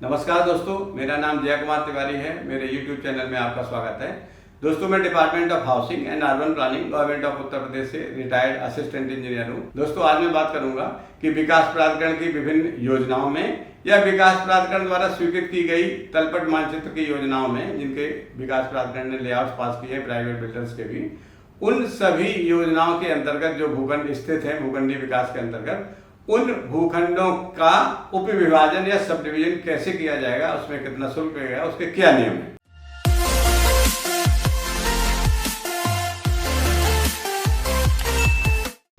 नमस्कार दोस्तों, मेरा नाम जय कुमार तिवारी है। मेरे YouTube चैनल में आपका स्वागत है। दोस्तों, मैं department of housing and urban planning government of Uttar Pradesh से रिटायर्ड असिस्टेंट इंजीनियर हूँ। दोस्तों, आज मैं बात करूंगा कि विकास प्राधिकरण की विभिन्न योजनाओं में या विकास प्राधिकरण द्वारा स्वीकृत की गई तलपट मानचित्र की योजनाओं में, जिनके विकास प्राधिकरण ने लेआउट पास किए हैं प्राइवेट बिल्डर्स के भी, उन सभी योजनाओं के अंतर्गत जो भूखंड स्थित है भूखंडीय विकास के अंतर्गत, उन भूखंडों का उपविभाजन या सब डिवीजन कैसे किया जाएगा, उसमें कितना शुल्क लगेगा, उसके क्या नियम है।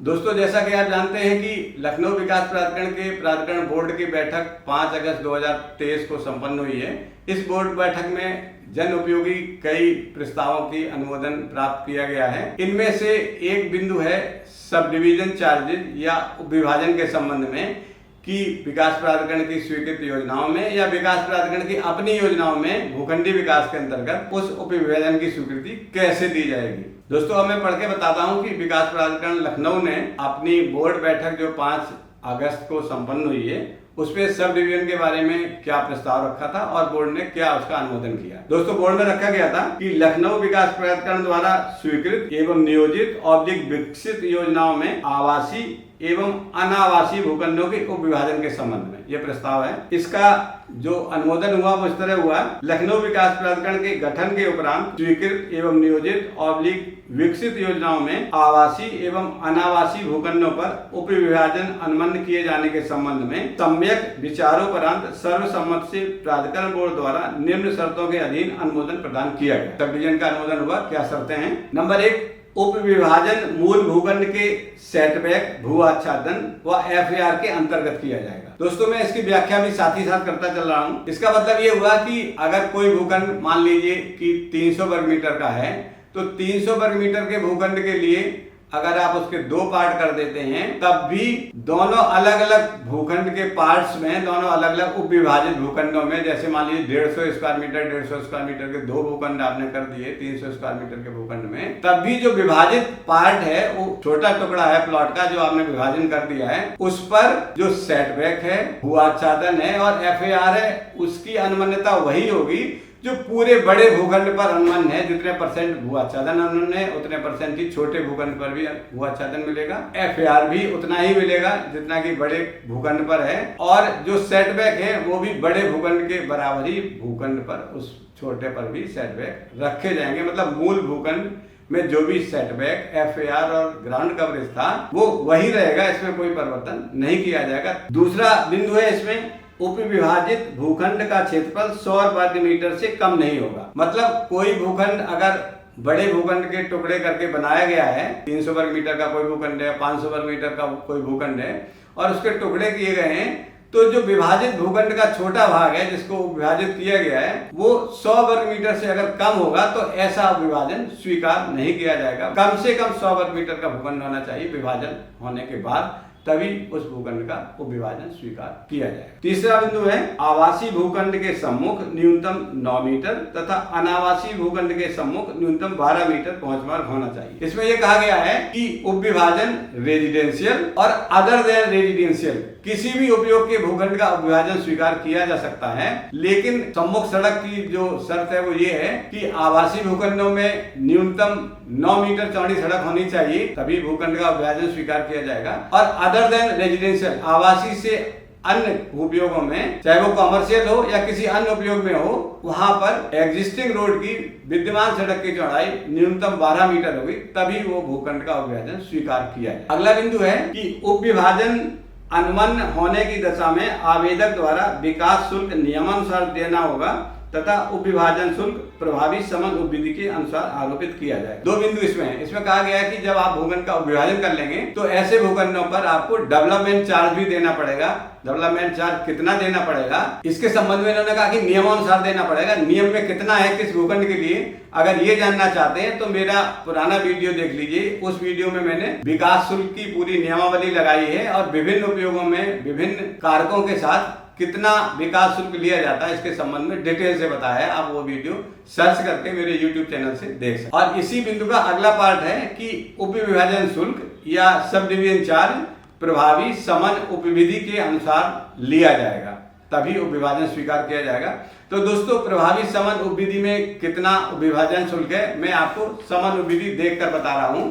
दोस्तों, जैसा कि आप जानते हैं कि लखनऊ विकास प्राधिकरण के प्राधिकरण बोर्ड की बैठक 5 अगस्त 2023 को संपन्न हुई है। इस बोर्ड बैठक में जन उपयोगी कई प्रस्तावों की अनुमोदन प्राप्त किया गया है। इनमें से एक बिंदु है सब डिवीजन चार्जेज या उपविभाजन के संबंध में कि विकास प्राधिकरण की स्वीकृत योजनाओं में या विकास प्राधिकरण की अपनी योजनाओं में भूखंडीय विकास के अंतर्गत उस उपविभाजन की स्वीकृति कैसे दी जाएगी। दोस्तों, अब मैं पढ़ के बताता हूं कि विकास प्राधिकरण लखनऊ ने अपनी बोर्ड बैठक जो 5 अगस्त को संपन्न हुई है, उसमें सब डिवीजन के बारे में क्या प्रस्ताव रखा था और बोर्ड ने क्या उसका अनुमोदन किया। दोस्तों, बोर्ड में रखा गया था कि लखनऊ विकास प्राधिकरण द्वारा स्वीकृत एवं नियोजित औद्योगिक विकसित योजनाओं में आवासीय एवं अनावासीय भूखंडों के उपविभाजन के संबंध में यह प्रस्ताव है। इसका जो अनुमोदन हुआ वो इस तरह हुआ: लखनऊ विकास प्राधिकरण के गठन के उपरांत स्वीकृत एवं नियोजित औद्योगिक विकसित योजनाओं में आवासीय एवं अनावासीय भूखंडों पर उपविभाजन अनुमन्य किए जाने के संबंध में सम्यक विचारोपरांत सर्वसम्मत से प्राधिकरण बोर्ड द्वारा निम्न शर्तों के अधीन अनुमोदन प्रदान किया गया। सब डिवीजन का अनुमोदन हुआ। क्या शर्तें हैं? नंबर 1, उपविभाजन मूल भूखंड के सेटबैक, भू आच्छादन व FAR के अंतर्गत किया जाएगा। दोस्तों, मैं इसकी व्याख्या भी साथ ही साथ करता चल रहा हूँ। इसका मतलब ये हुआ कि अगर कोई भूखंड मान लीजिए कि 300 वर्ग मीटर का है, तो 300 वर्ग मीटर के भूखंड के लिए अगर आप उसके 2 पार्ट कर देते हैं, तब भी दोनों अलग अलग भूखंड के पार्ट्स में, दोनों अलग अलग उपविभाजित भूखंडों में, जैसे मान लीजिए 150 स्क्वायर मीटर 150 स्क्वायर मीटर के 2 भूखंड आपने कर दिए 300 स्क्वायर मीटर के भूखंड में, तब भी जो विभाजित पार्ट है, वो छोटा टुकड़ा है प्लॉट का जो आपने विभाजन कर दिया है, उस पर जो सेटबैक है, भू आच्छादन है और FAR है, उसकी अनुमन्यता वही होगी जो पूरे बड़े भूखंड पर अनुमन्य है। जितने परसेंट भू आच्छादन अनुमन्य है, उतने परसेंट ही छोटे भूखंड पर भी भू आच्छादन मिलेगा। FAR भी उतना ही मिलेगा जितना कि बड़े भूखंड पर है, और जो सेटबैक है वो भी बड़े भूखंड के बराबर ही भूखंड पर, उस छोटे पर भी सेटबैक रखे जाएंगे। मतलब मूल भूखंड में जो भी सेटबैक, FAR और ग्राउंड कवरेज था वो वही रहेगा, इसमें कोई परिवर्तन नहीं किया जाएगा। दूसरा बिंदु है इसमें, उपविभाजित भूखंड का क्षेत्रफल 100 वर्ग मीटर से कम नहीं होगा। मतलब कोई भूखंड अगर बड़े भूखंड के टुकड़े करके बनाया गया है, 300 वर्ग मीटर का कोई भूखंड है, 500 वर्ग मीटर का कोई भूखंड है, और उसके टुकड़े किए गए हैं, तो जो विभाजित भूखंड का छोटा भाग है जिसको विभाजित किया गया है, वो 100 वर्ग मीटर से अगर कम होगा तो ऐसा विभाजन स्वीकार नहीं किया जाएगा। कम से कम 100 वर्ग मीटर का भूखंड होना चाहिए विभाजन होने के बाद, तभी उस भूखंड का उपविभाजन स्वीकार किया जाए। तीसरा बिंदु है, आवासीय भूखंड के सम्मुख न्यूनतम 9 मीटर तथा अनावासीय भूखंड के सम्मुख न्यूनतम 12 मीटर पहुंच मार्ग होना चाहिए। इसमें यह कहा गया है कि उपविभाजन रेजिडेंशियल और अदर देन रेजिडेंशियल किसी भी उपयोग के भूखंड का उपविभाजन स्वीकार किया जा सकता है, लेकिन सम्मुख सड़क की जो शर्त है वो ये है कि आवासीय भूखंडों में न्यूनतम 9 मीटर चौड़ी सड़क होनी चाहिए, तभी भूखंड का उपविभाजन स्वीकार किया जाएगा। और अदर देन रेजिडेंशियल, आवासीय से अन्य उपयोगों में, चाहे वो कॉमर्शियल हो या किसी अन्य उपयोग में हो, वहां पर एग्जिस्टिंग रोड की विद्यमान सड़क की चौड़ाई न्यूनतम 12 मीटर होगी, तभी वो भूखंड का उपविभाजन स्वीकार किया जाए। अगला बिंदु है कि उपविभाजन अनुमन्य होने की दशा में आवेदक द्वारा विकास शुल्क नियमानुसार देना होगा तथा उपविभाजन शुल्क प्रभावी समन उपविधि के अनुसार आरोपित किया जाए। 2 बिंदु इसमें कहा गया है कि जब आप भूखंड का उपविभाजन कर लेंगे तो ऐसे भूखंडों पर आपको डेवलपमेंट चार्ज भी देना पड़ेगा। डेवलपमेंट चार्ज कितना देना पड़ेगा, इसके संबंध में इन्होंने कहा कि नियमानुसार देना पड़ेगा। नियम में कितना है किस भूखंड के लिए, अगर ये जानना चाहते हैं तो मेरा पुराना वीडियो देख लीजिए। उस वीडियो में मैंने विकास शुल्क की पूरी नियमावली लगाई है और विभिन्न उपयोगों में विभिन्न कारकों के साथ कितना विकास शुल्क लिया जाता है इसके संबंध में डिटेल से बताया है। आप वो वीडियो सर्च करके मेरे YouTube चैनल से देख सकते। और इसी बिंदु का अगला पार्ट है कि उपविभाजन शुल्क या सब डिवीजन चार्ज प्रभावी समन उपविधि के अनुसार लिया जाएगा। तभी उपविभाजन स्वीकार किया जाएगा। तो दोस्तों, प्रभावी समन उपविधि में कितना उपविभाजन शुल्क है, मैं आपको समन उपविधि देखकर बता रहा हूं।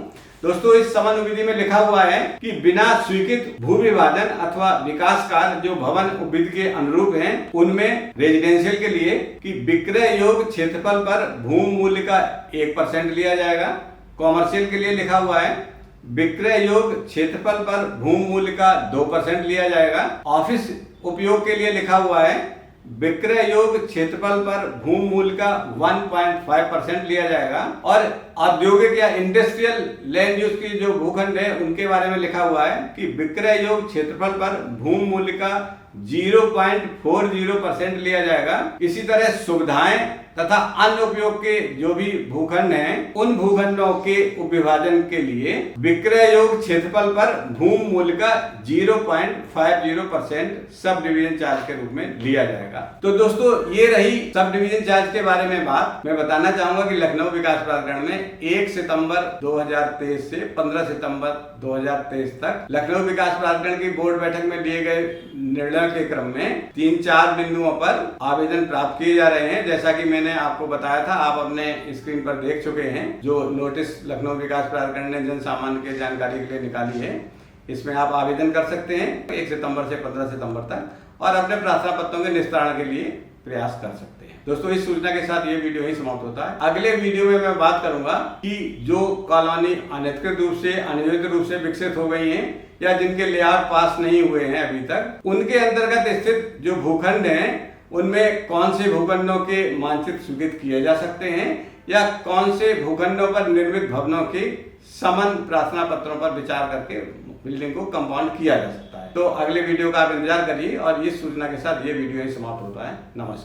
दोस्तों, इस समन उपविधि में लिखा हुआ है कि बिना स्वीकृत भू विभाजन अथवा विकास कार्य जो भवन उपविधि के अनुरूप हैं, उनमें रेजिडेंशियल के लिए कि विक्रय योग्य क्षेत्रफल पर भूमि मूल्य का 1% लिया जाएगा। कॉमर्शियल के लिए लिखा हुआ है विक्रय योग्य क्षेत्रफल पर भूमि मूल्य का 2% लिया जाएगा। ऑफिस उपयोग के लिए लिखा हुआ है विक्रय योग्य क्षेत्रफल पर भूमि मूल्य का 1.5% लिया जाएगा। और औद्योगिक या इंडस्ट्रियल लैंड यूज की जो भूखंड है, उनके बारे में लिखा हुआ है कि विक्रय योग्य क्षेत्रफल पर भूमि मूल्य का 0.40% लिया जाएगा। इसी तरह सुविधाएं तथा अन्य उपयोग के जो भी भूखंड हैं, उन भूखंडों के उपविभाजन के लिए विक्रय योग्य क्षेत्रफल पर भूमि मूल्य का 0.50% सब डिवीजन चार्ज के रूप में लिया जाएगा। तो दोस्तों, ये रही सब डिवीजन चार्ज के बारे में बात। मैं बताना चाहूंगा कि लखनऊ विकास प्राधिकरण में 1 सितंबर 2023 से 15 सितंबर 2023 तक लखनऊ विकास प्राधिकरण की बोर्ड बैठक में लिए गए निर्णय के क्रम में 3-4 बिंदुओं पर आवेदन प्राप्त किए जा रहे हैं। जैसा कि मैंने आपको बताया था, आप अपने स्क्रीन पर देख चुके हैं जो नोटिस लखनऊ विकास प्राधिकरण ने जन सामान्य के जानकारी के लिए निकाली है। इसमें आप आवेदन कर सकते हैं 1 सितंबर से 15 सितंबर तक और अपने प्रार्थना पत्रों के निस्तारण के लिए प्रयास कर सकते हैं। दोस्तों, इस सूचना के साथ ये वीडियो ही समाप्त होता है। अगले वीडियो में मैं बात करूंगा कि जो कॉलोनी अनधिकृत रूप से, अनियोजित रूप से विकसित हो गई हैं या जिनके लेआउट पास नहीं हुए हैं अभी तक, उनके अंतर्गत स्थित जो भूखंड हैं, उनमें कौन से भूखंडों के मानचित्र स्वीकृत किए जा सकते हैं या कौन से भूखंडों पर निर्मित भवनों के समन प्रार्थना पत्रों पर विचार करके बिल्डिंग को कंपाउंड किया जा सकता है। तो अगले वीडियो का आप इंतजार करिए और इस सूचना के साथ ये वीडियो ही समाप्त होता है। नमस्कार।